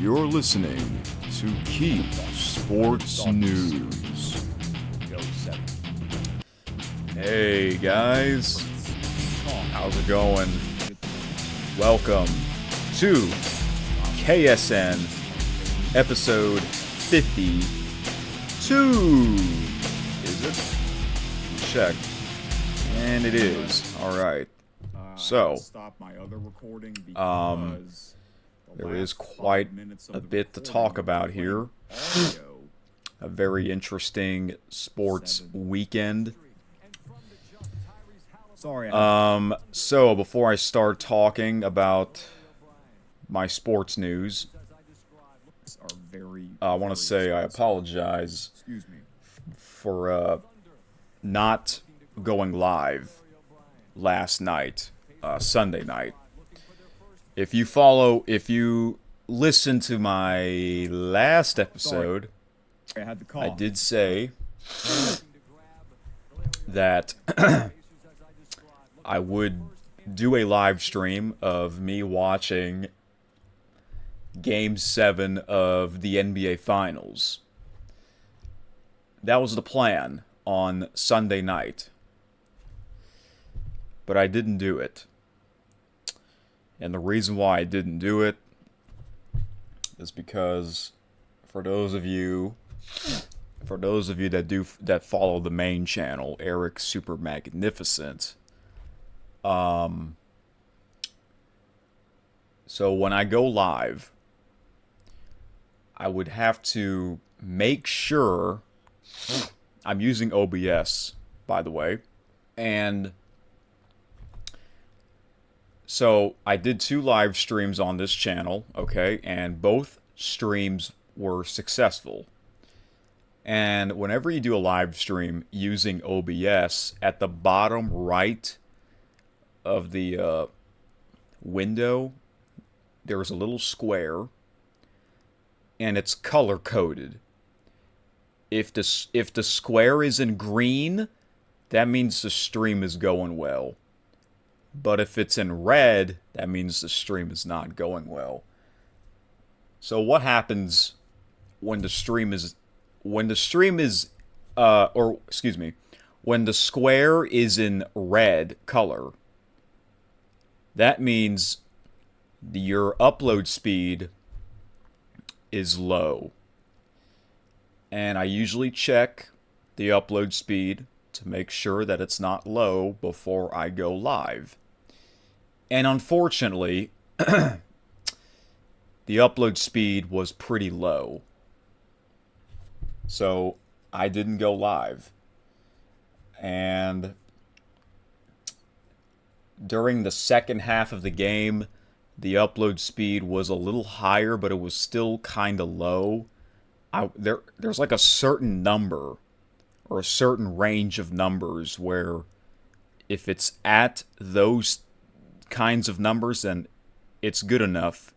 You're listening to Keep Sports News. Hey guys, how's it going? Welcome to KSN episode 52. Is it? Check. And it is. Alright. So, there is quite a bit to talk about here. A very interesting sports weekend. So before I start talking about my sports news, I want to say I apologize for not going live last night, Sunday night. If you listen to my last episode, I did say that I would do a live stream of me watching Game 7 of the NBA Finals. That was the plan on Sunday night. But I didn't do it. And the reason why I didn't do it is because for those of you that follow the main channel, Eric Super Magnificent, so when I go live, I would have to make sure I'm using OBS, by the way, and so I did 2 live streams on this channel, okay, and both streams were successful. And whenever you do a live stream using OBS, at the bottom right of the window, there's a little square, and it's color-coded. If the square is in green, that means the stream is going well. But if it's in red, that means the stream is not going well. So what happens when the square is in red color? That means your upload speed is low. And I usually check the upload speed to make sure that it's not low before I go live. And unfortunately, the upload speed was pretty low. So I didn't go live. And during the second half of the game, the upload speed was a little higher, but it was still kind of low. There's like a certain number or a certain range of numbers where if it's at those kinds of numbers, then it's good enough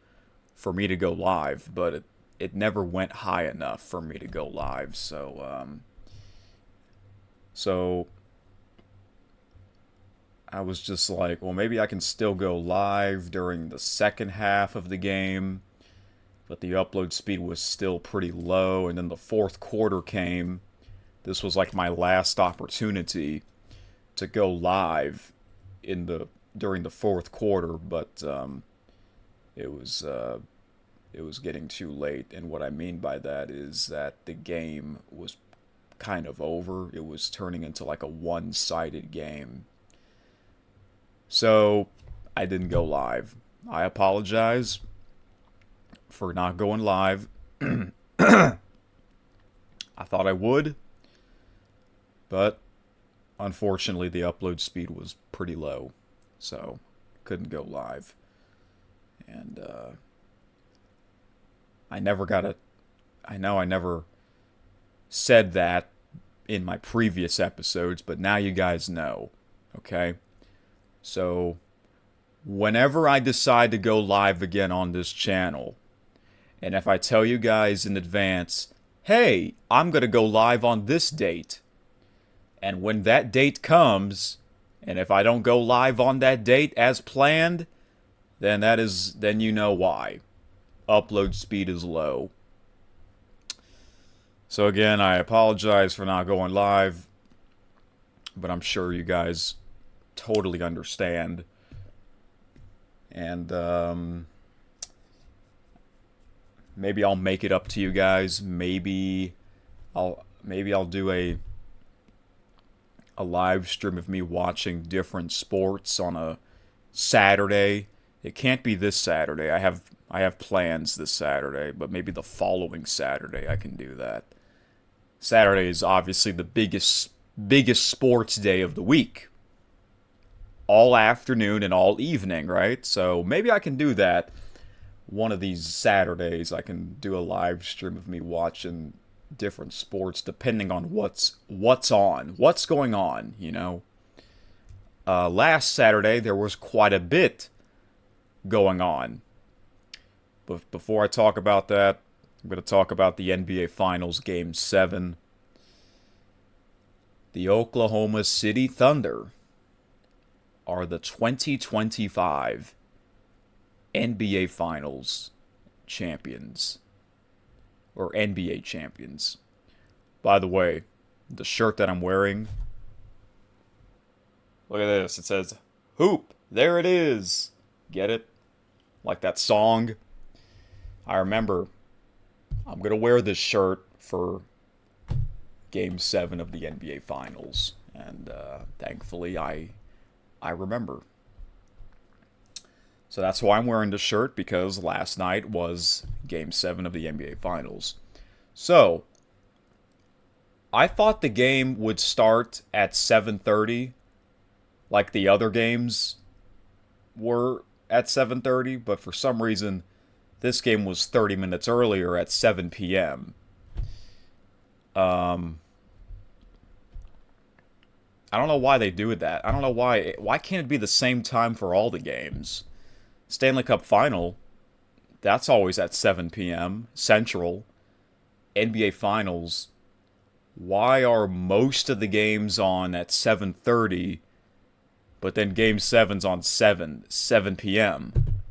for me to go live, but it never went high enough for me to go live. So I was just like, well, maybe I can still go live during the second half of the game, but the upload speed was still pretty low. And then the fourth quarter came. This was like my last opportunity to go live during the fourth quarter, but it was getting too late. And what I mean by that is that the game was kind of over. It was turning into like a one-sided game. So I didn't go live. I apologize for not going live. I thought I would, but unfortunately the upload speed was pretty low, so couldn't go live. And I know I never said that in my previous episodes, but now you guys know, okay? So whenever I decide to go live again on this channel, and if I tell you guys in advance, hey, I'm going to go live on this date, and when that date comes, and if I don't go live on that date as planned, then you know why. upload speed is low. So again, I apologize for not going live, but I'm sure you guys totally understand. And maybe I'll make it up to you guys. Maybe I'll do a live stream of me watching different sports on a Saturday. It can't be this Saturday. I have plans this Saturday, but maybe the following Saturday I can do that. Saturday is obviously the biggest sports day of the week. All afternoon and all evening, right? So maybe I can do that. One of these Saturdays I can do a live stream of me watching different sports depending on what's going on, you know. Last Saturday there was quite a bit going on. But before I talk about that, I'm going to talk about the NBA Finals Game 7. The Oklahoma City Thunder are the 2025 NBA Finals champions. Or NBA champions. By the way, the shirt that I'm wearing, look at this. It says, Hoop, there it is. Get it? Like that song. I remember I'm going to wear this shirt for Game 7 of the NBA Finals. And thankfully, I remember. So that's why I'm wearing this shirt, because last night was Game 7 of the NBA Finals. So, I thought the game would start at 7:30, like the other games were at 7:30, but for some reason, this game was 30 minutes earlier at 7 p.m. I don't know why they do that. I don't know why. Why can't it be the same time for all the games? Stanley Cup Final, that's always at 7 p.m. Central. NBA Finals, why are most of the games on at 7:30, but then Game 7's on 7 p.m.?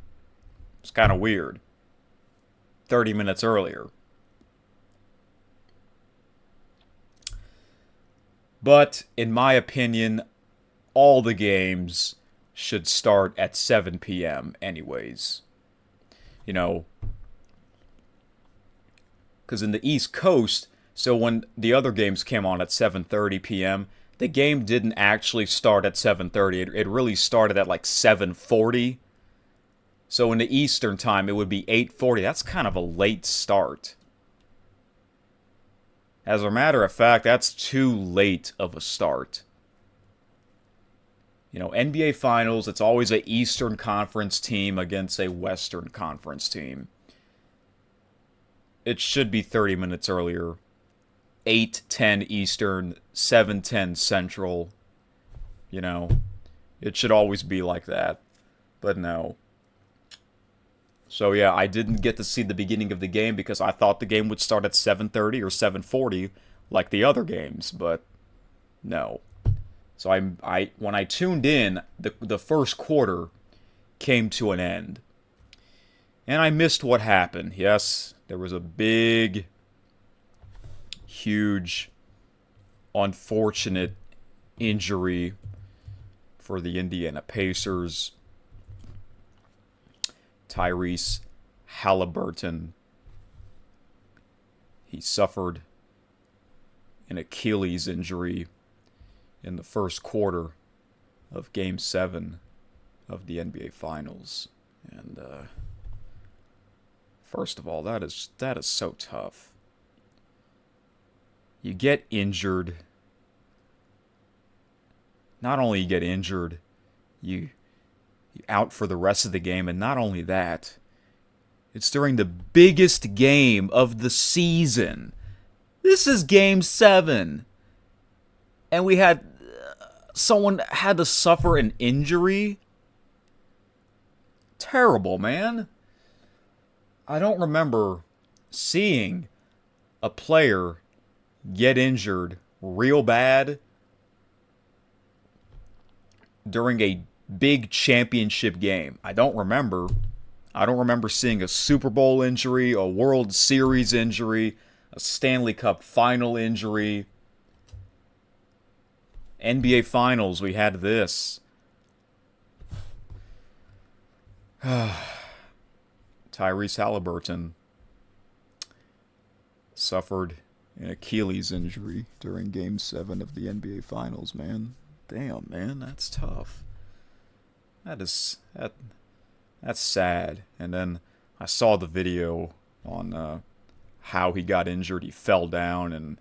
It's kind of weird. 30 minutes earlier. But, in my opinion, all the games should start at 7 p.m. anyways. You know, because in the East Coast, so when the other games came on at 7:30 p.m., the game didn't actually start at 7:30. It really started at like 7:40. So in the Eastern time, it would be 8:40. That's kind of a late start. As a matter of fact, that's too late of a start. You know, NBA Finals, it's always an Eastern Conference team against a Western Conference team. It should be 30 minutes earlier. 8:10 Eastern, 7:10 Central. You know, it should always be like that. But no. So yeah, I didn't get to see the beginning of the game because I thought the game would start at 7:30 or 7:40 like the other games, but no. So when I tuned in, the first quarter came to an end. And I missed what happened. Yes, there was a big, huge, unfortunate injury for the Indiana Pacers. Tyrese Haliburton. He suffered an Achilles injury in the first quarter of Game 7 of the NBA Finals. And first of all, that is so tough. You get injured. Not only you get injured, you out for the rest of the game, and not only that, it's during the biggest game of the season. This is Game 7. And we had someone had to suffer an injury. Terrible, man. I don't remember seeing a player get injured real bad during a big championship game. I don't remember. I don't remember seeing a Super Bowl injury, a World Series injury, a Stanley Cup final injury. NBA Finals, we had this. Tyrese Haliburton suffered an Achilles injury during Game 7 of the NBA Finals, man. Damn, man, that's tough. That's sad. And then I saw the video on how he got injured. He fell down, and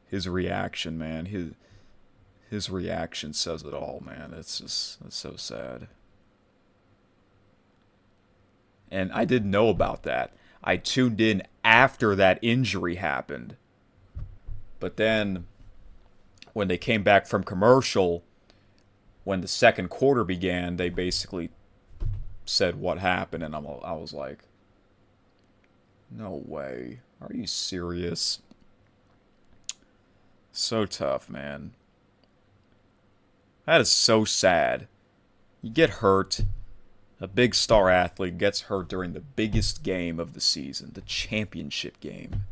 his reaction, man, his reaction says it all, man. It's so sad. And I didn't know about that. I tuned in after that injury happened. But then when they came back from commercial, when the second quarter began, they basically said what happened, and I was like, no way. Are you serious? So tough, man. That is so sad. You get hurt. A big star athlete gets hurt during the biggest game of the season, the championship game.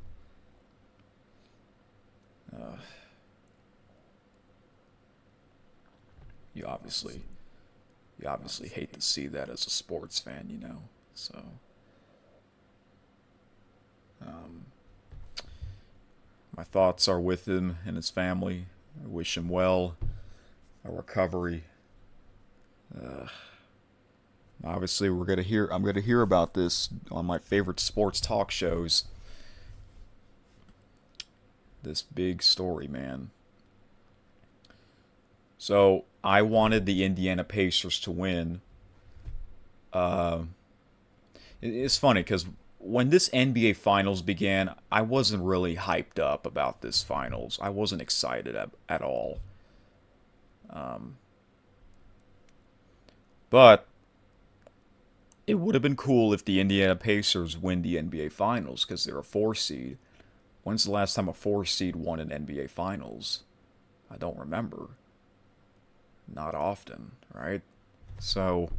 You obviously hate to see that as a sports fan, you know. So, my thoughts are with him and his family. I wish him well, a recovery. Obviously, I'm gonna hear about this on my favorite sports talk shows. This big story, man. So I wanted the Indiana Pacers to win. It's funny because when this NBA Finals began, I wasn't really hyped up about this Finals. I wasn't excited at all. But it would have been cool if the Indiana Pacers win the NBA Finals because they're a 4 seed. When's the last time a 4 seed won an NBA Finals? I don't remember. Not often, right? So,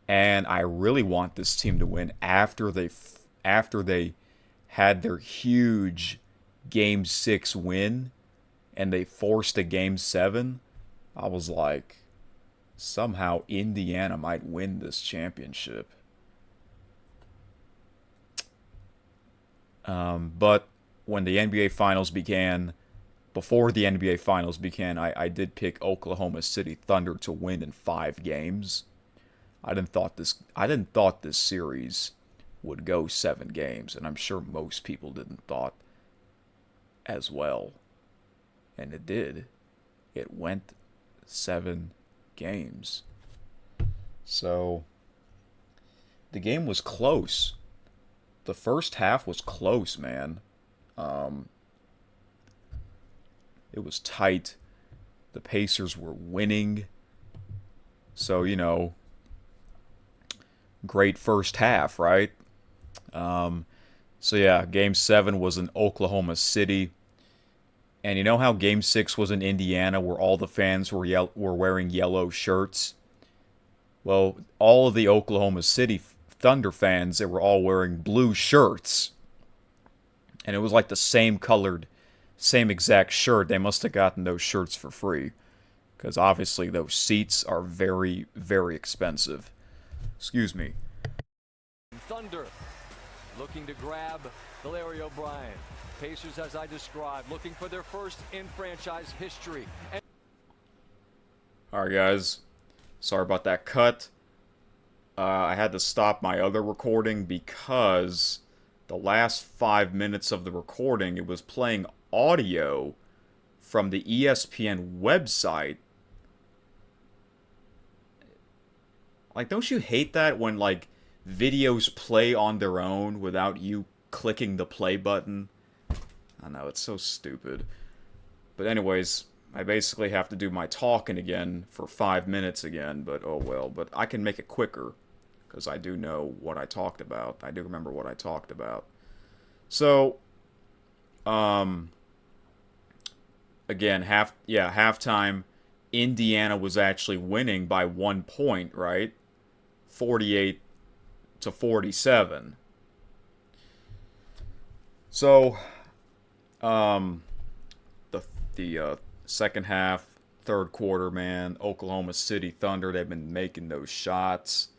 and I really want this team to win after they had their huge Game 6 win and they forced a Game 7. I was like, somehow Indiana might win this championship. But when the NBA Finals began, before the NBA Finals began, I did pick Oklahoma City Thunder to win in 5 games. I didn't thought this series would go 7 games, and I'm sure most people didn't thought as well. And it did. It went 7 games. So the game was close. The first half was close, man. It was tight. The Pacers were winning. So, you know, great first half, right? So yeah, Game 7 was in Oklahoma City. And you know how Game 6 was in Indiana where all the fans were wearing yellow shirts? Well, all of the Oklahoma City Thunder fans, they were all wearing blue shirts. And it was like the same exact shirt. They must have gotten those shirts for free. Because obviously those seats are very, very expensive. Excuse me. Thunder looking to grab Larry O'Brien. Pacers, as I described, looking for their first in franchise history. Alright, guys. Sorry about that cut. I had to stop my other recording because the last 5 minutes of the recording, it was playing audio from the ESPN website. Like, don't you hate that when, like, videos play on their own without you clicking the play button? I know, it's so stupid. But anyways, I basically have to do my talking again for 5 minutes again, but oh well. But I can make it quicker, because I do know what I talked about. I do remember what I talked about. So, again, halftime, Indiana was actually winning by 1 point, right? 48 to 47. So, um, the second half, third quarter, man, Oklahoma City Thunder, they've been making those shots,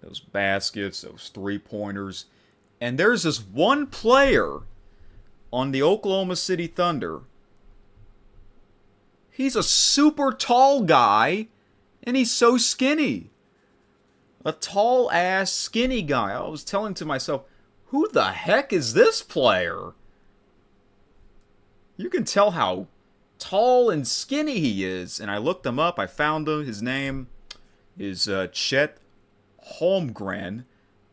those baskets, those three-pointers. And there's this one player on the Oklahoma City Thunder. He's a super tall guy, and he's so skinny. A tall-ass, skinny guy. I was telling to myself, who the heck is this player? You can tell how tall and skinny he is. And I looked him up. I found him. His name is Chet Holmgren.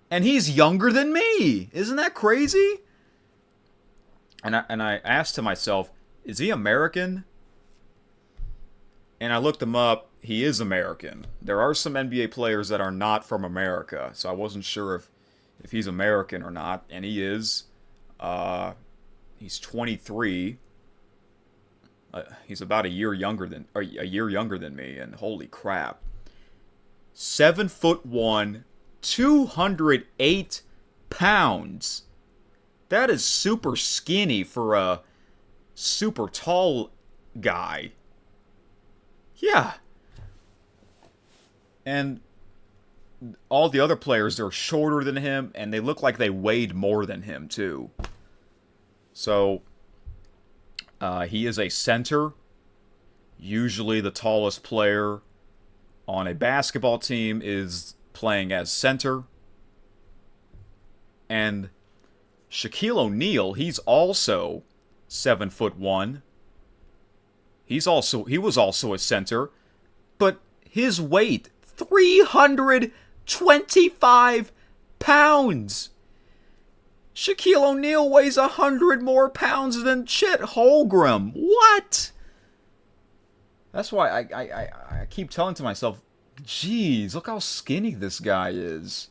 And he's younger than me. Isn't that crazy? And I asked to myself, is he American? And I looked him up. He is American. There are some NBA players that are not from America. So I wasn't sure if he's American or not. And he is. He's 23. He's about a year younger than me. And holy crap. 7'1", 208 pounds. That is super skinny for a super tall guy. Yeah. And all the other players, they're shorter than him, and they look like they weighed more than him, too. So, he is a center. Usually the tallest player on a basketball team is playing as center. And Shaquille O'Neal, he's also 7'1". He was also a center, but his weight, 325 pounds. Shaquille O'Neal weighs 100 more pounds than Chet Holmgren. What? That's why I keep telling to myself, geez, look how skinny this guy is.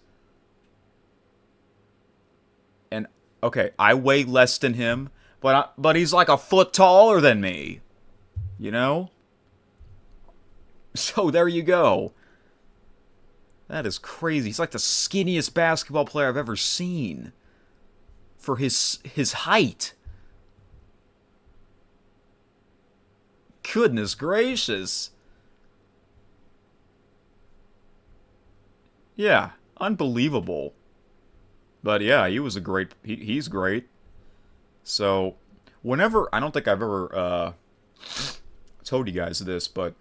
And, okay, I weigh less than him, but he's like a foot taller than me. You know? So there you go. That is crazy. He's like the skinniest basketball player I've ever seen. For his height. Goodness gracious. Yeah, unbelievable. But yeah, he was a great... He's great. So, whenever... I don't think I've ever... told you guys this, but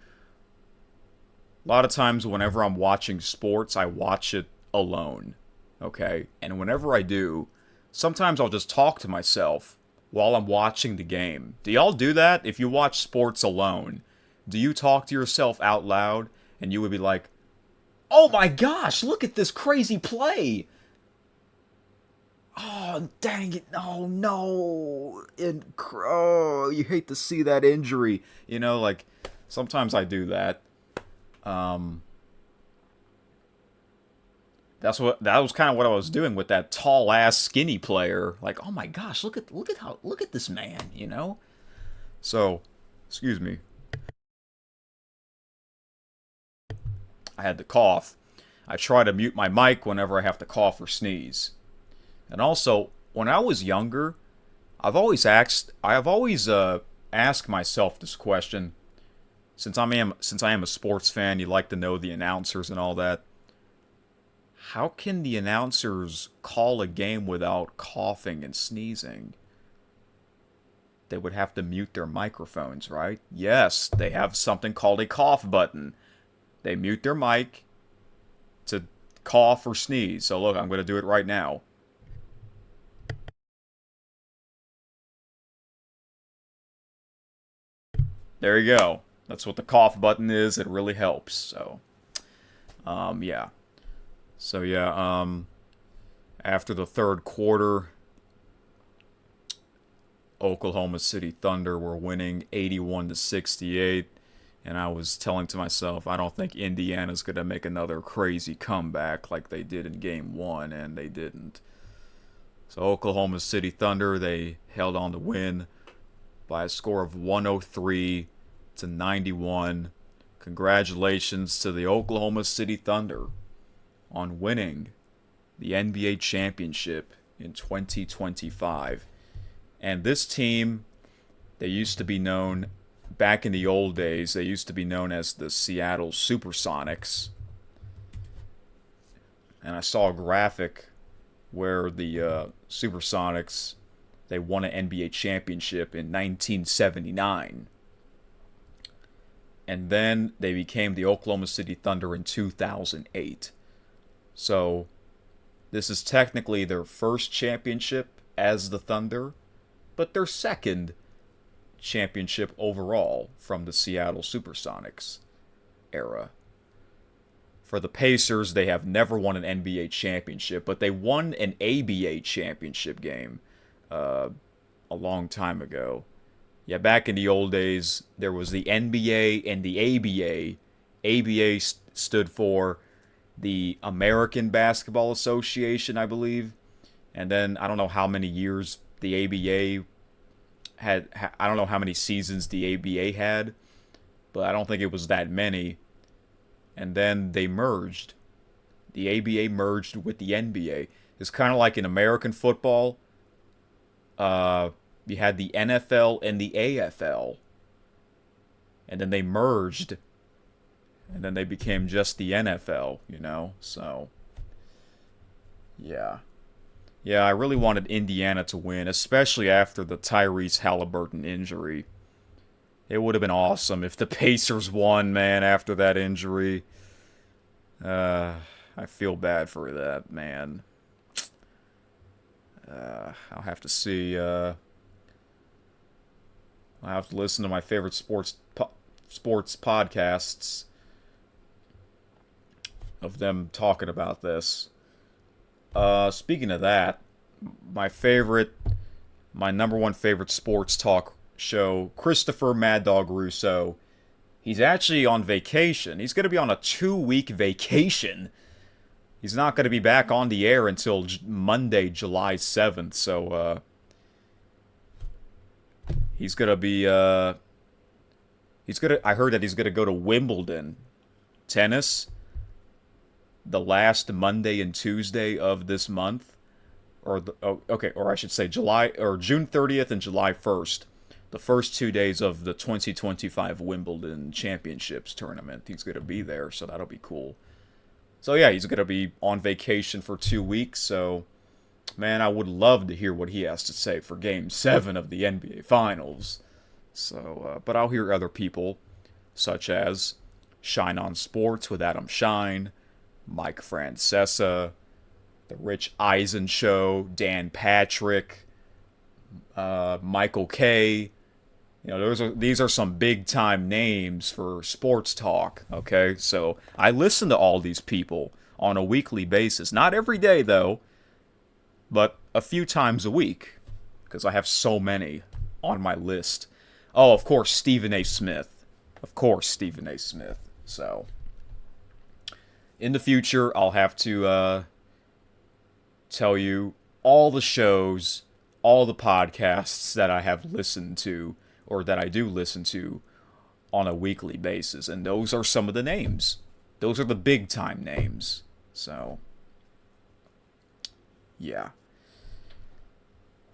a lot of times whenever I'm watching sports, I watch it alone, okay? And whenever I do, sometimes I'll just talk to myself while I'm watching the game. Do y'all do that? If you watch sports alone, do you talk to yourself out loud and you would be like, oh my gosh, look at this crazy play. Oh, dang it. Oh, no. And, oh, you hate to see that injury. You know, like, sometimes I do that. That was kind of what I was doing with that tall-ass skinny player. Like, oh my gosh, look at this man, you know? So, excuse me. I had to cough. I try to mute my mic whenever I have to cough or sneeze. And also, when I was younger, I've always asked myself this question. Since I am a sports fan, you like to know the announcers and all that. How can the announcers call a game without coughing and sneezing? They would have to mute their microphones, right? Yes, they have something called a cough button. They mute their mic to cough or sneeze. So look, I'm going to do it right now. There you go. That's what the cough button is. It really helps. So, yeah. So, yeah, after the third quarter, Oklahoma City Thunder were winning 81-68. And I was telling to myself, I don't think Indiana's going to make another crazy comeback like they did in Game 1, and they didn't. So, Oklahoma City Thunder, they held on to win by a score of 103-91. Congratulations to the Oklahoma City Thunder on winning the NBA championship in 2025. And this team, they used to be known, back in the old days, they used to be known as the Seattle Supersonics. And I saw a graphic where the Supersonics, they won an NBA championship in 1979. And then they became the Oklahoma City Thunder in 2008. So this is technically their first championship as the Thunder, but their second championship overall from the Seattle Supersonics era. For the Pacers, they have never won an NBA championship, but they won an ABA championship game a long time ago. Yeah, back in the old days, there was the NBA and the ABA. ABA stood for the American Basketball Association, I believe. And then I don't know how many years the ABA had. I don't know how many seasons the ABA had, but I don't think it was that many. And then they merged. The ABA merged with the NBA. It's kind of like in American football. You had the NFL and the AFL. And then they merged. And then they became just the NFL, you know? So, yeah. Yeah, I really wanted Indiana to win, especially after the Tyrese Haliburton injury. It would have been awesome if the Pacers won, man, after that injury. I feel bad for that, man. I'll have to see. I'll have to listen to my favorite sports podcasts of them talking about this. Speaking of that, my number one favorite sports talk show, Christopher Mad Dog Russo, he's actually on vacation. He's going to be on a 2-week vacation. He's not going to be back on the air until Monday, July 7th. So, he's going to be, I heard that he's going to go to Wimbledon tennis the last Monday and Tuesday of this month. Or I should say June 30th and July 1st. The first 2 days of the 2025 Wimbledon Championships tournament. He's going to be there, so that'll be cool. So yeah, he's going to be on vacation for 2 weeks, so man, I would love to hear what he has to say for Game 7 of the NBA Finals. So, but I'll hear other people, such as Shine on Sports with Adam Shine, Mike Francesa, The Rich Eisen Show, Dan Patrick, Michael K. You know, these are some big time names for sports talk, okay? So I listen to all these people on a weekly basis. Not every day, though, but a few times a week, because I have so many on my list. Oh, of course, Stephen A. Smith. Of course, Stephen A. Smith. So, in the future, I'll have to tell you all the shows, all the podcasts that I have listened to, or that I do listen to on a weekly basis. And those are some of the names. Those are the big time names. So, yeah.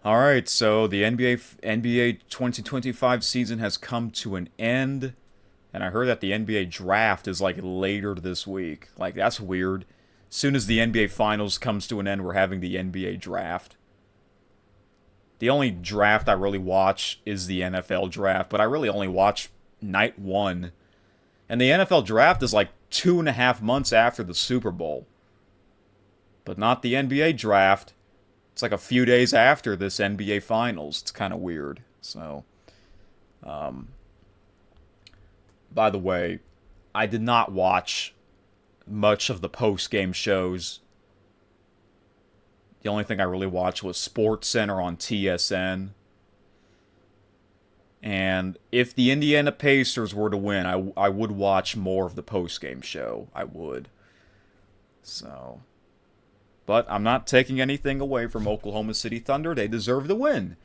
Alright, so the NBA 2025 season has come to an end. And I heard that the NBA draft is like later this week. Like, that's weird. As soon as the NBA Finals comes to an end, we're having the NBA draft. The only draft I really watch is the NFL draft, but I really only watch night one. And the NFL draft is like 2.5 months after the Super Bowl. But not the NBA draft. It's like a few days after this NBA Finals. It's kind of weird. So, by the way, I did not watch much of the post-game shows. The only thing I really watched was SportsCenter on TSN. And if the Indiana Pacers were to win, I would watch more of the post-game show. I would. So, but I'm not taking anything away from Oklahoma City Thunder. They deserve the win.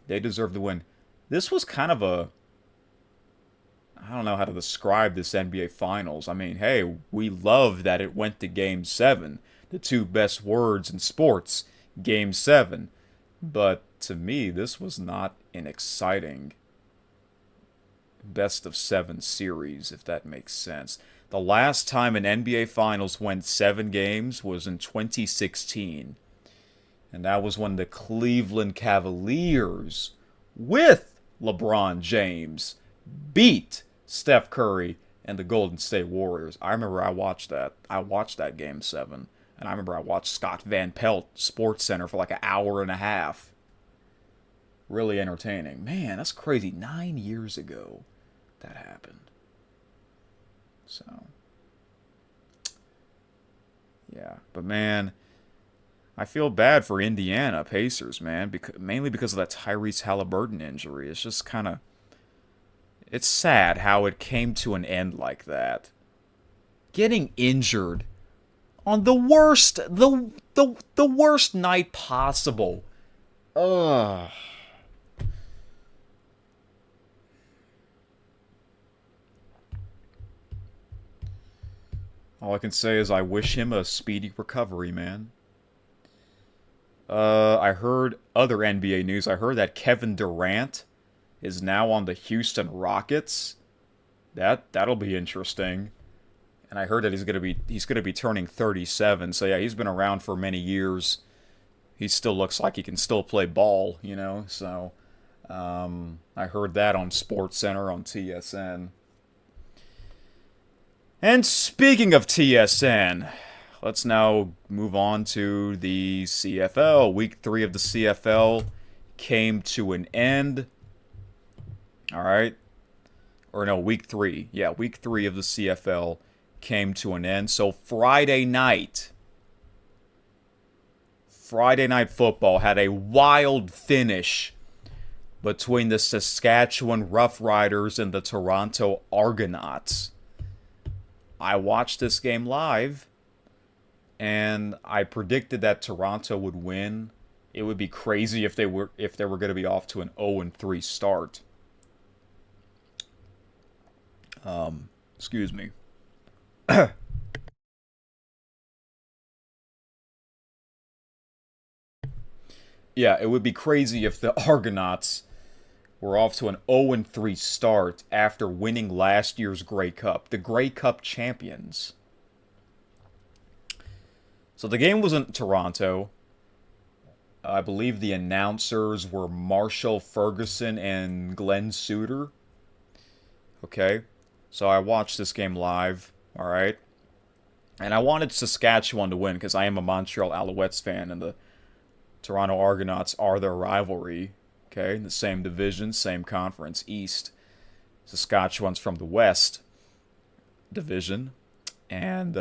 They deserve the win. This was kind of I don't know how to describe this NBA Finals. I mean, hey, we love that it went to Game 7. The two best words in sports, Game 7. But to me, this was not an exciting best of 7 series, if that makes sense. The last time an NBA Finals went 7 games was in 2016. And that was when the Cleveland Cavaliers, with LeBron James, beat Steph Curry and the Golden State Warriors. I remember I watched that. I watched that Game 7. And I remember I watched Scott Van Pelt Sports Center for like an hour and a half. Really entertaining. Man, that's crazy. 9 years ago that happened. So, yeah. But man, I feel bad for Indiana Pacers, man, mainly because of that Tyrese Haliburton injury. It's just kind of, it's sad how it came to an end like that. Getting injured on the worst night possible. Ugh. All I can say is I wish him a speedy recovery, man. I heard other NBA news. I heard that Kevin Durant is now on the Houston Rockets. That'll be interesting. And I heard that he's gonna be turning 37. So yeah, he's been around for many years. He still looks like he can still play ball, you know. So I heard that on SportsCenter on TSN. And speaking of TSN, let's now move on to the CFL. Week 3 of the CFL came to an end. All right. Or no, week 3. Yeah, week 3 of the CFL came to an end. So Friday night football had a wild finish between the Saskatchewan Roughriders and the Toronto Argonauts. I watched this game live, and I predicted that Toronto would win. It would be crazy if they were going to be off to an 0-3 start. Excuse me. Yeah, it would be crazy if the Argonauts were off to an 0-3 start after winning last year's Grey Cup. The Grey Cup champions. So the game was in Toronto. I believe the announcers were Marshall Ferguson and Glenn Suter. Okay. So I watched this game live. All right. And I wanted Saskatchewan to win because I am a Montreal Alouettes fan, and the Toronto Argonauts are their rivalry. Okay, the same division, same conference, East. Saskatchewan's from the West division. And,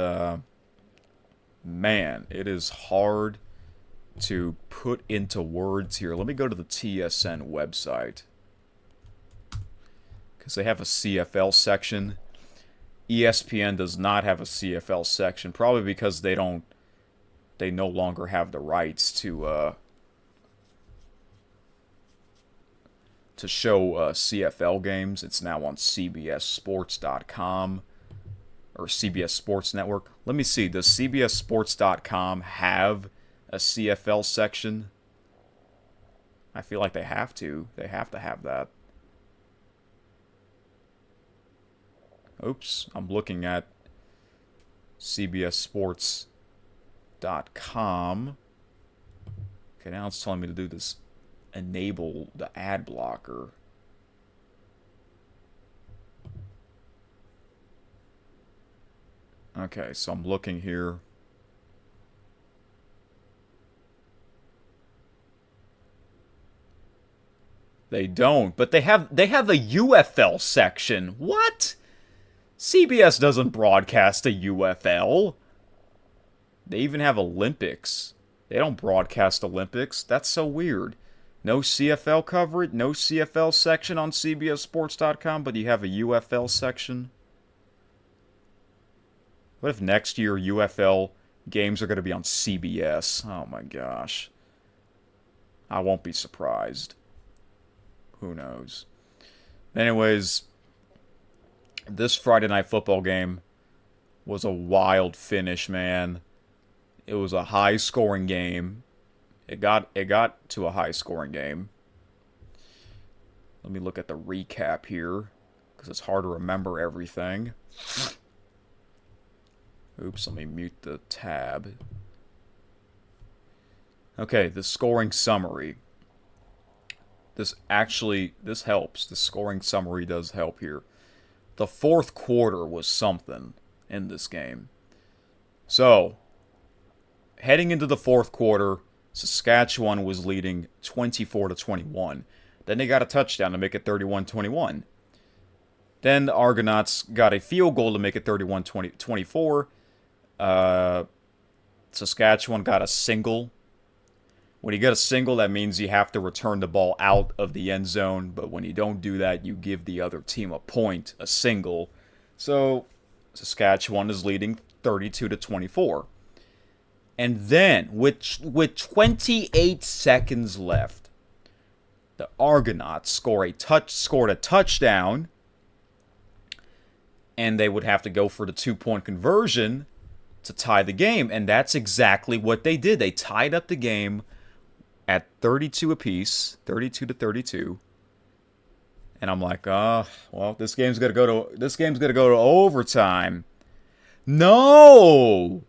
man, it is hard to put into words here. Let me go to the TSN website, because they have a CFL section. ESPN does not have a CFL section, probably because they no longer have the rights to show CFL games. It's now on CBSSports.com or CBS Sports Network. Let me see. Does CBSSports.com have a CFL section? I feel like they have to. They have to have that. Oops. I'm looking at CBSSports.com. Okay, now it's telling me to do this. Enable the ad blocker. Okay, so I'm looking here. They don't, but they have a UFL section. What? CBS doesn't broadcast a UFL. They even have Olympics. They don't broadcast Olympics. That's so weird. No CFL coverage, no CFL section on CBSSports.com, but you have a UFL section. What if next year UFL games are going to be on CBS? Oh my gosh. I won't be surprised. Who knows? Anyways, This Friday night football game was a wild finish, man. It was a high-scoring game. It got to a high-scoring game. Let me look at the recap here, because it's hard to remember everything. Oops, let me mute the tab. Okay, the scoring summary. This helps. The scoring summary does help here. The fourth quarter was something in this game. So, heading into the fourth quarter, Saskatchewan was leading 24-21. Then they got a touchdown to make it 31-21. Then the Argonauts got a field goal to make it 31-24. Saskatchewan got a single. When you get a single, that means you have to return the ball out of the end zone. But when you don't do that, you give the other team a point, a single. So Saskatchewan is leading 32-24. And then, with 28 seconds left, the Argonauts scored a touchdown, and they would have to go for the 2-point conversion to tie the game. And that's exactly what they did. They tied up the game at 32 apiece, 32-32. And I'm like, well, this game's gonna go to overtime. No!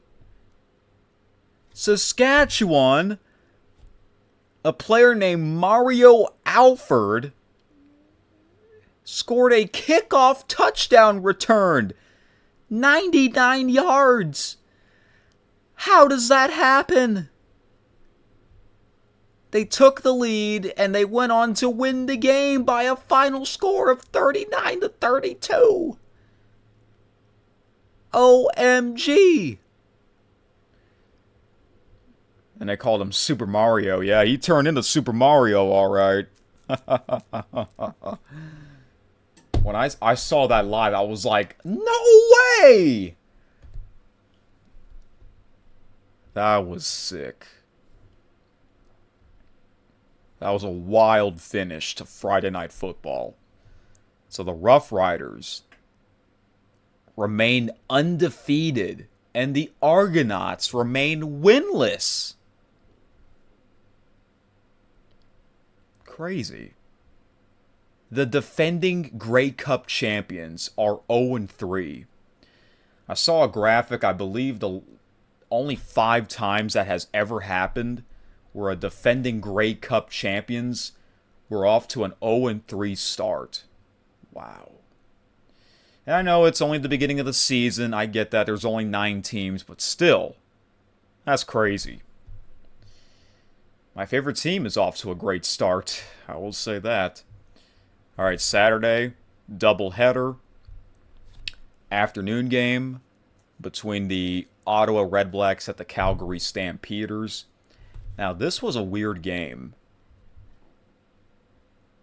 Saskatchewan, a player named Mario Alford, scored a kickoff touchdown return. 99 yards. How does that happen? They took the lead and they went on to win the game by a final score of 39-32. OMG. And they called him Super Mario. Yeah, he turned into Super Mario, all right. When I saw that live, I was like, no way! That was sick. That was a wild finish to Friday Night Football. So the Roughriders remain undefeated, and the Argonauts remain winless. Crazy. The defending Grey Cup champions are 0-3. I saw a graphic, I believe the only 5 times that has ever happened where a defending Grey Cup champions were off to an 0-3 start. Wow. And I know it's only the beginning of the season, I get that, there's only 9 teams, but still, that's crazy. My favorite team is off to a great start, I will say that. Alright, Saturday, doubleheader, afternoon game between the Ottawa Redblacks at the Calgary Stampeders. Now, this was a weird game.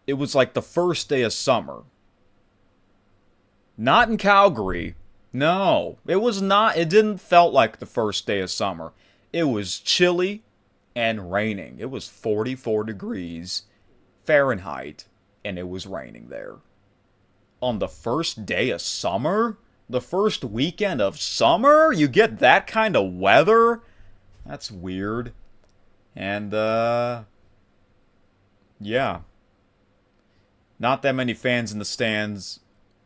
It was like the first day of summer. Not in Calgary. No, it was not. It didn't felt like the first day of summer. It was chilly and raining. It was 44 degrees Fahrenheit, and it was raining there. On the first day of summer? The first weekend of summer? You get that kind of weather? That's weird. And, yeah. Not that many fans in the stands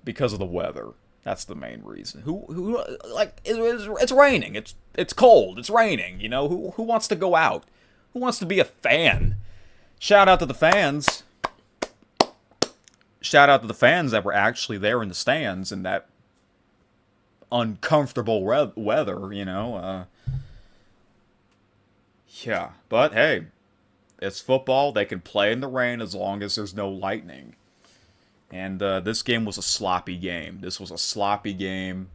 because of the weather. That's the main reason. It's raining. It's cold. It's raining. You know, who wants to go out? Who wants to be a fan? Shout out to the fans. Shout out to the fans that were actually there in the stands in that uncomfortable weather, you know. Yeah, but hey, it's football. They can play in the rain as long as there's no lightning. And this game was a sloppy game. This was a sloppy game.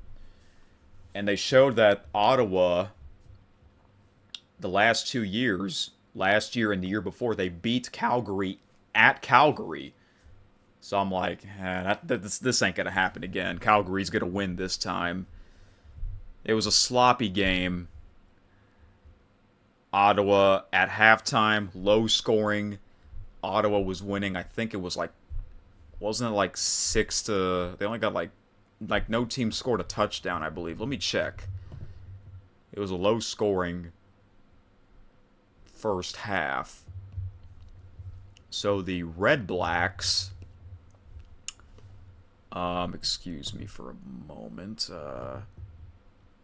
And they showed that Ottawa, the last 2 years, last year and the year before, they beat Calgary at Calgary. So I'm like, this ain't going to happen again. Calgary's going to win this time. It was a sloppy game. Ottawa at halftime, low scoring. Ottawa was winning. I think it was like, wasn't it like 6 to, they only got like no team scored a touchdown, I believe. Let me check. It was a low-scoring first half. So the Redblacks, excuse me for a moment.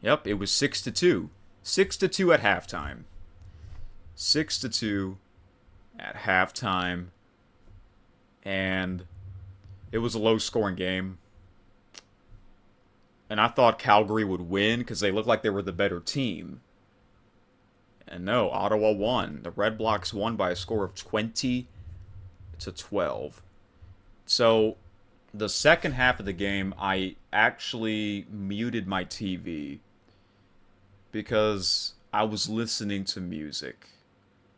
Yep, it was 6-2. 6-2 at halftime. 6-2 at halftime. And it was a low-scoring game. And I thought Calgary would win because they looked like they were the better team. And no, Ottawa won. The Redblacks won by a score of 20-12. So, the second half of the game, I actually muted my TV because I was listening to music.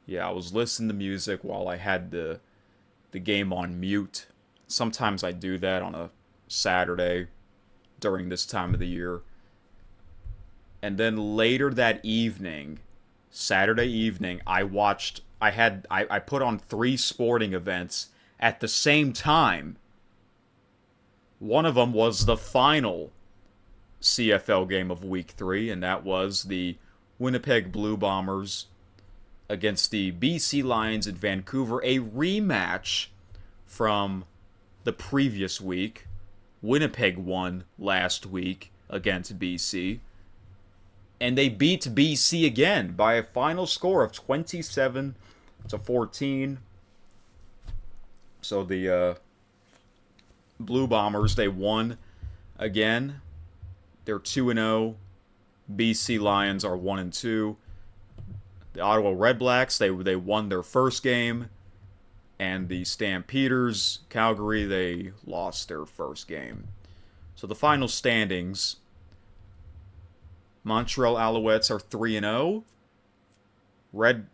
Yeah, I was listening to music while I had the game on mute. Sometimes I do that on a Saturday during this time of the year. And then later that evening, Saturday evening, I put on 3 sporting events at the same time. One of them was the final CFL game of Week 3, and that was the Winnipeg Blue Bombers against the BC Lions in Vancouver, a rematch from the previous week. Winnipeg won last week against BC, and they beat BC again by a final score of 27-14. So the Blue Bombers, they won again. They're 2-0. BC Lions are 1-2. The Ottawa Redblacks, they won their first game. And the Stampeders, Calgary, they lost their first game. So the final standings, Montreal Alouettes are 3-0.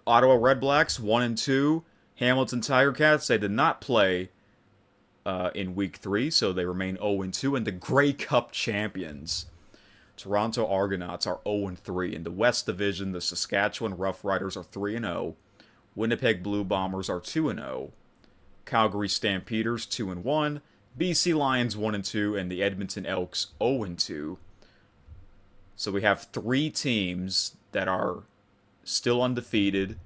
Ottawa Redblacks 1-2. Hamilton Tiger Cats, they did not play in Week 3, so they remain 0-2. And the Grey Cup champions, Toronto Argonauts, are 0-3. In the West Division, the Saskatchewan Roughriders are 3-0. Winnipeg Blue Bombers are 2-0. Calgary Stampeders 2-1. BC Lions 1-2, and the Edmonton Elks 0-2. So we have 3 teams that are still undefeated,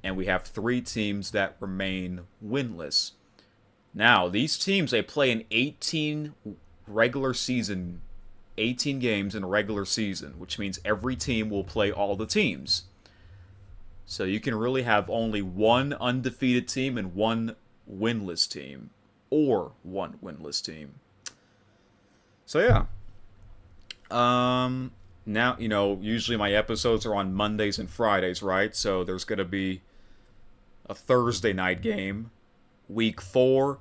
and we have 3 teams that remain winless. Now, these teams, they play in 18 games in a regular season, which means every team will play all the teams. So you can really have only 1 undefeated team and 1 winless team. Or 1 winless team. So yeah. Now, usually my episodes are on Mondays and Fridays, right? So there's going to be a Thursday night game. Week 4,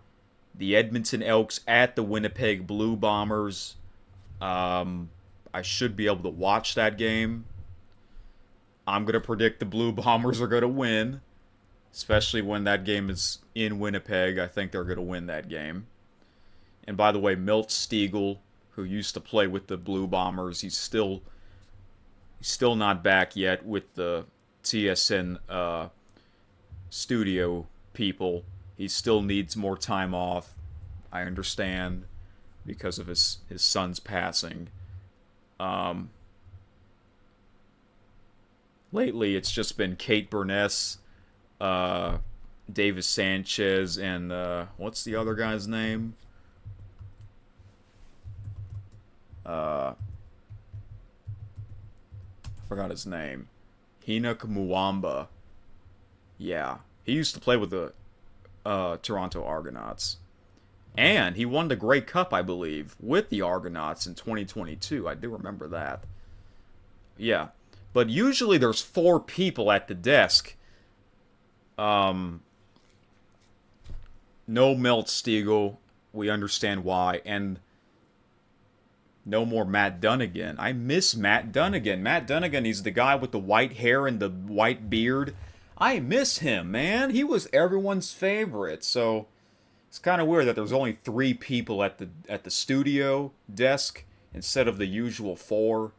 the Edmonton Elks at the Winnipeg Blue Bombers. I should be able to watch that game. I'm going to predict the Blue Bombers are going to win, especially when that game is in Winnipeg. I think they're going to win that game. And by the way, Milt Stegall, who used to play with the Blue Bombers, he's still not back yet with the TSN studio people. He still needs more time off. I understand, because of his son's passing. Lately, it's just been Kate Burness, Davis Sanchez, and what's the other guy's name? I forgot his name. Hinuk Muamba. Yeah, he used to play with the Toronto Argonauts. And he won the Grey Cup, I believe, with the Argonauts in 2022. I do remember that. Yeah. But usually there's 4 people at the desk. No Milt Stegall. We understand why. And no more Matt Dunnigan. I miss Matt Dunnigan. Matt Dunnigan, he's the guy with the white hair and the white beard. I miss him, man. He was everyone's favorite. So it's kind of weird that there's only 3 people at the studio desk instead of the usual 4.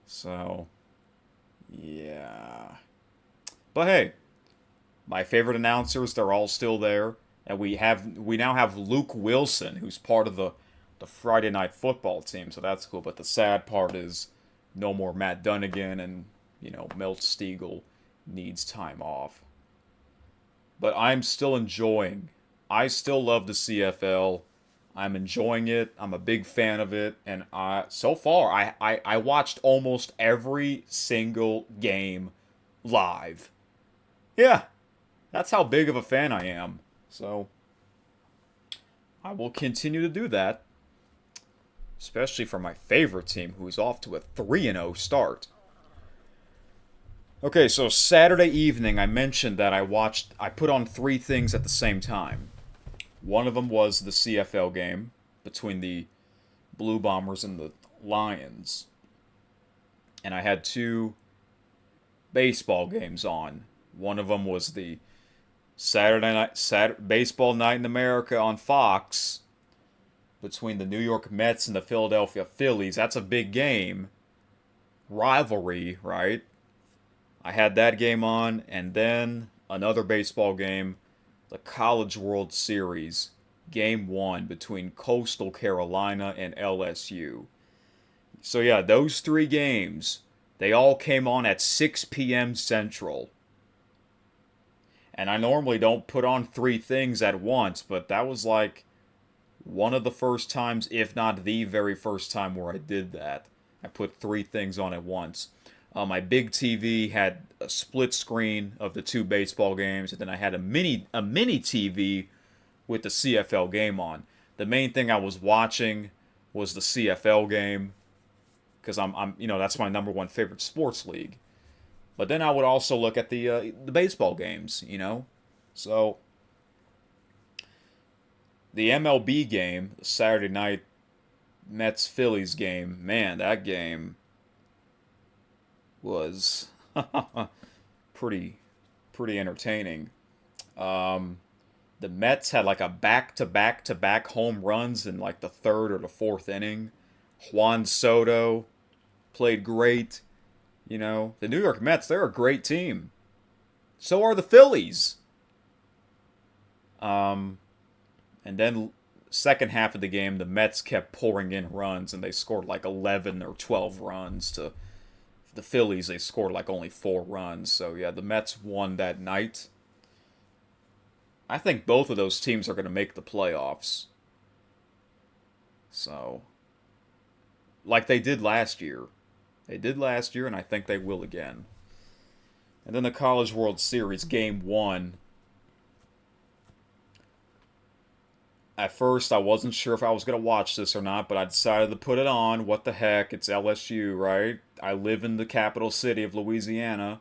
So yeah. But hey, my favorite announcers, they're all still there. And we now have Luke Wilson, who's part of the the Friday Night Football team, so that's cool. But the sad part is no more Matt Dunnigan, and Milt Stegall needs time off. But I'm still enjoying. I still love the CFL. I'm enjoying it. I'm a big fan of it, and so far I watched almost every single game live. Yeah, that's how big of a fan I am. So I will continue to do that, especially for my favorite team, who's off to a 3-0 start. Okay, so Saturday evening, I mentioned that I put on 3 things at the same time. One of them was the CFL game between the Blue Bombers and the Lions. And I had 2 baseball games on. One of them was the baseball night in America on Fox between the New York Mets and the Philadelphia Phillies. That's a big game. Rivalry, right? I had that game on, and then another baseball game, the College World Series, Game 1 between Coastal Carolina and LSU. So yeah, those 3 games, they all came on at 6 p.m. Central. And I normally don't put on 3 things at once, but that was like one of the first times, if not the very first time where I did that. I put 3 things on at once. My big TV had a split screen of the 2 baseball games, and then I had a mini TV with the CFL game on. The main thing I was watching was the CFL game, because I'm that's my number 1 favorite sports league. But then I would also look at the baseball games, So the MLB game, the Saturday night Mets Phillies game, man, that game was pretty entertaining. The Mets had like a back-to-back home runs in like the 3rd or the 4th inning. Juan Soto played great. The New York Mets, they're a great team. So are the Phillies. And then second half of the game, the Mets kept pouring in runs, and they scored like 11 or 12 runs to the Phillies. They scored like only 4 runs. So yeah, the Mets won that night. I think both of those teams are going to make the playoffs. So, like they did last year. They did last year, and I think they will again. And then the College World Series, Game 1. At first, I wasn't sure if I was going to watch this or not, but I decided to put it on. What the heck? It's LSU, right? I live in the capital city of Louisiana.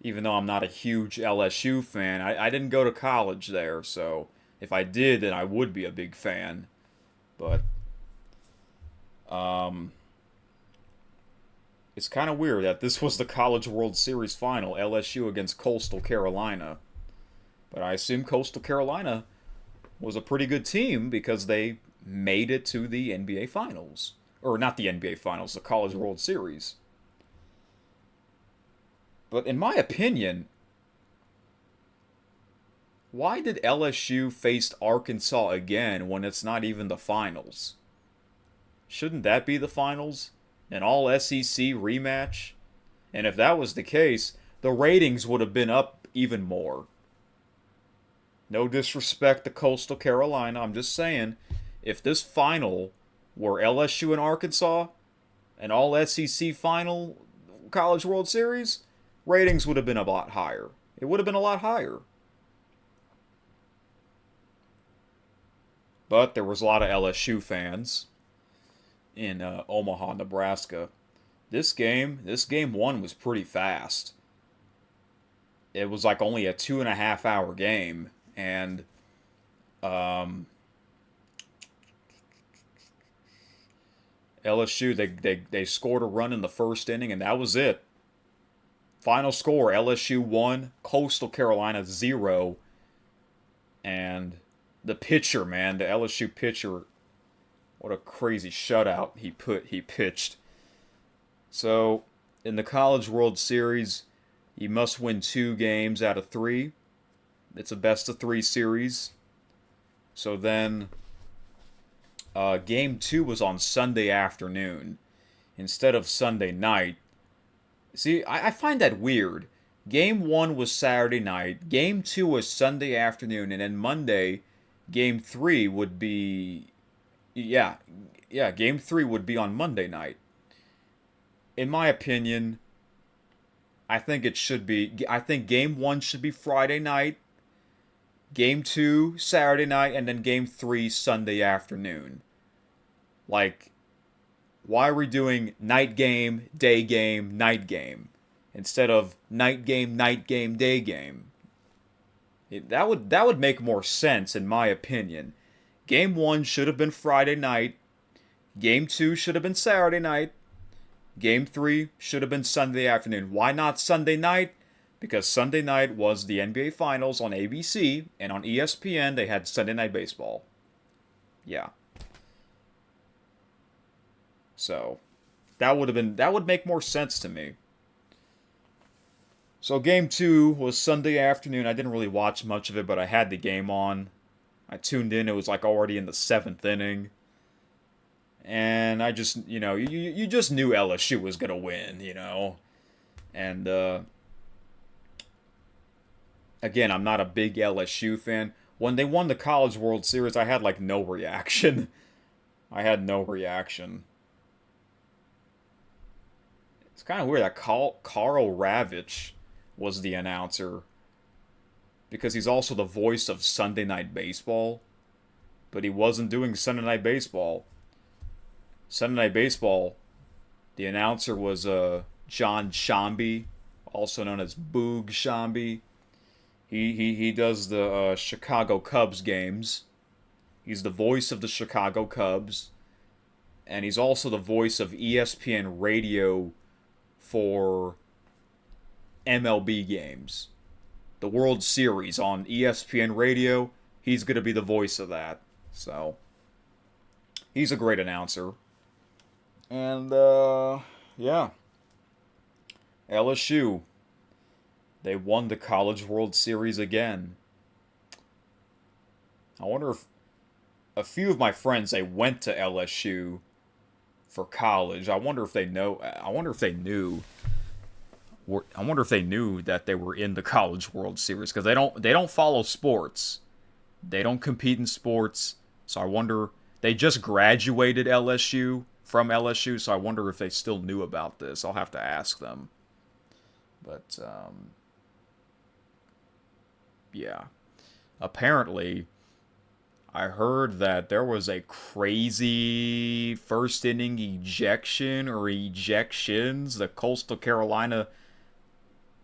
Even though I'm not a huge LSU fan, I didn't go to college there, so if I did, then I would be a big fan. But, it's kind of weird that this was the College World Series final, LSU against Coastal Carolina. But I assume Coastal Carolina was a pretty good team because they made it to the NBA Finals. Or not the NBA Finals, the College World Series. But in my opinion, why did LSU face Arkansas again when it's not even the finals? Shouldn't that be the finals? An all-SEC rematch? And if that was the case, the ratings would have been up even more. No disrespect to Coastal Carolina, I'm just saying, if this final were LSU and Arkansas, an all-SEC final College World Series, ratings would have been a lot higher. It would have been a lot higher. But there was a lot of LSU fans in Omaha, Nebraska. This game 1 was pretty fast. It was like only a 2.5 hour game, and LSU they scored a run in the first inning, and that was it. Final score: LSU 1, Coastal Carolina 0, and the pitcher, man, the LSU pitcher. What a crazy shutout he pitched. So, in the College World Series, you must win 2 games out of 3. It's a best-of-3 series. So then, Game 2 was on Sunday afternoon instead of Sunday night. See, I find that weird. Game 1 was Saturday night, Game 2 was Sunday afternoon, and then Monday, Game 3 would be... Yeah, Game 3 would be on Monday night. In my opinion, I think it should be... I think Game 1 should be Friday night, Game 2 Saturday night, and then Game 3 Sunday afternoon. Like, why are we doing night game, day game, night game? Instead of night game, day game. That would make more sense, in my opinion. Game 1 should have been Friday night. Game 2 should have been Saturday night. Game 3 should have been Sunday afternoon. Why not Sunday night? Because Sunday night was the NBA Finals on ABC, and on ESPN they had Sunday Night Baseball. Yeah. So, that would make more sense to me. So Game 2 was Sunday afternoon. I didn't really watch much of it, but I had the game on. I tuned in. It was like already in the 7th inning. And I just, you just knew LSU was going to win, And, again, I'm not a big LSU fan. When they won the College World Series, I had, no reaction. I had no reaction. It's kind of weird that Karl Ravitch was the announcer, because he's also the voice of Sunday Night Baseball, but he wasn't doing Sunday Night Baseball. Sunday Night Baseball, the announcer was John Shambi, also known as Boog Shambi. He does the Chicago Cubs games. He's the voice of the Chicago Cubs, and he's also the voice of ESPN Radio for MLB games. The World Series on ESPN Radio, he's going to be the voice of that. So, he's a great announcer. And, yeah. LSU, they won the College World Series again. I wonder if a few of my friends, they went to LSU for college. I wonder if they knew. I wonder if they knew that they were in the College World Series, because they don't follow sports. They don't compete in sports. So I wonder, they just graduated from LSU, so I wonder if they still knew about this. I'll have to ask them. But yeah. Apparently, I heard that there was a crazy first inning ejection or ejections. The Coastal Carolina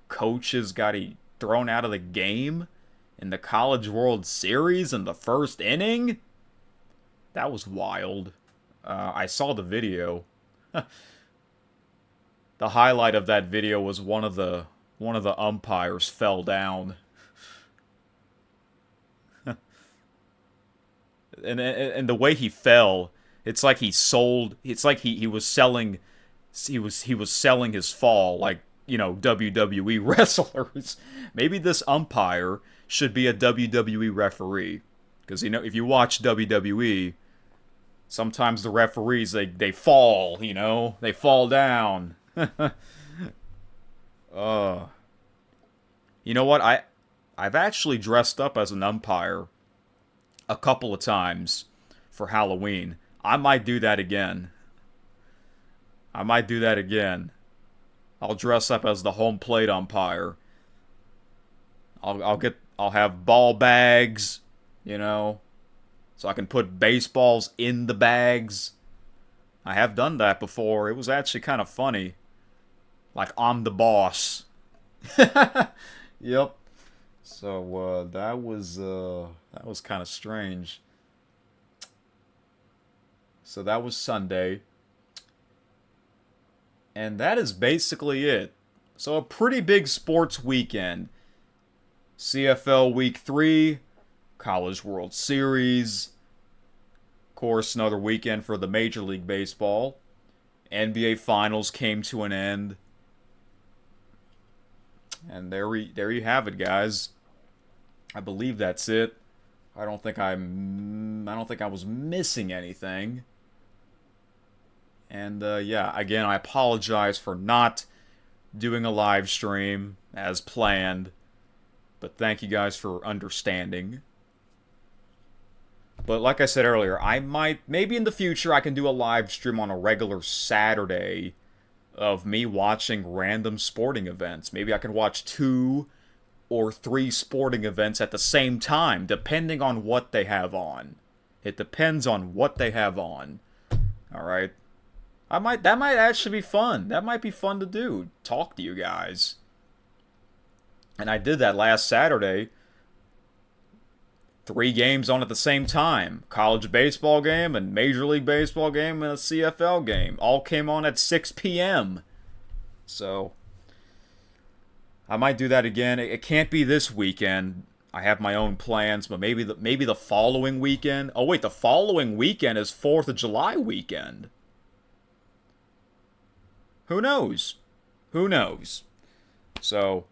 coaches got thrown out of the game in the College World Series in the first inning. That was wild. I saw the video. The highlight of that video was one of the umpires fell down. And the way he fell, it's like he was selling his fall, like, WWE wrestlers. Maybe this umpire should be a WWE referee, because if you watch WWE, sometimes the referees they fall, they fall down. You know what? I've actually dressed up as an umpire a couple of times for Halloween. I might do that again. I'll dress up as the home plate umpire. I'll have ball bags, so I can put baseballs in the bags. I have done that before. It was actually kind of funny. Like, I'm the boss. Yep. So that was kind of strange. So that was Sunday. And that is basically it. So a pretty big sports weekend. CFL Week 3, College World Series. Of course, another weekend for the Major League Baseball. NBA Finals came to an end. And there you have it, guys. I believe that's it. I don't think I was missing anything. And yeah, again, I apologize for not doing a live stream as planned, but thank you guys for understanding. But like I said earlier, maybe in the future I can do a live stream on a regular Saturday of me watching random sporting events. Maybe I can watch 2 or 3 sporting events at the same time, depending on what they have on. It depends on what they have on. Alright? That might actually be fun. That might be fun to do. Talk to you guys. And I did that last Saturday. 3 games on at the same time. College baseball game, and Major League Baseball game, and a CFL game. All came on at 6 p.m. So, I might do that again. It can't be this weekend. I have my own plans, but maybe the following weekend. Oh wait, the following weekend is 4th of July weekend. Who knows? Who knows? So,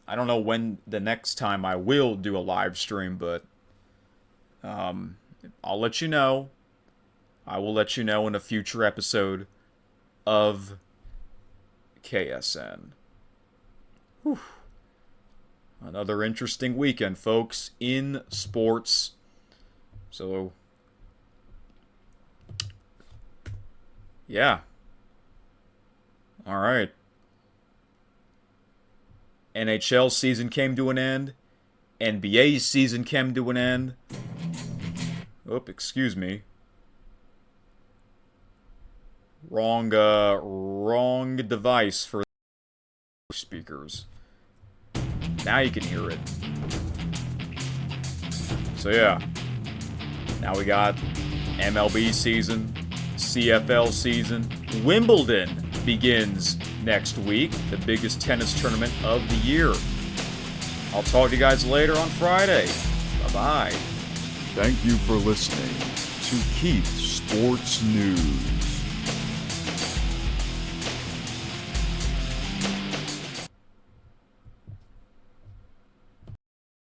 I don't know when the next time I will do a live stream, but I'll let you know. I will let you know in a future episode of KSN. Whew. Another interesting weekend, folks, in sports. So, yeah. All right. NHL season came to an end. NBA season came to an end. Oh, excuse me. Wrong device for speakers. Now you can hear it. So yeah. Now we got MLB season, CFL season. Wimbledon begins next week, the biggest tennis tournament of the year. I'll talk to you guys later on Friday. Bye-bye. Thank you for listening to Keith's Sports News.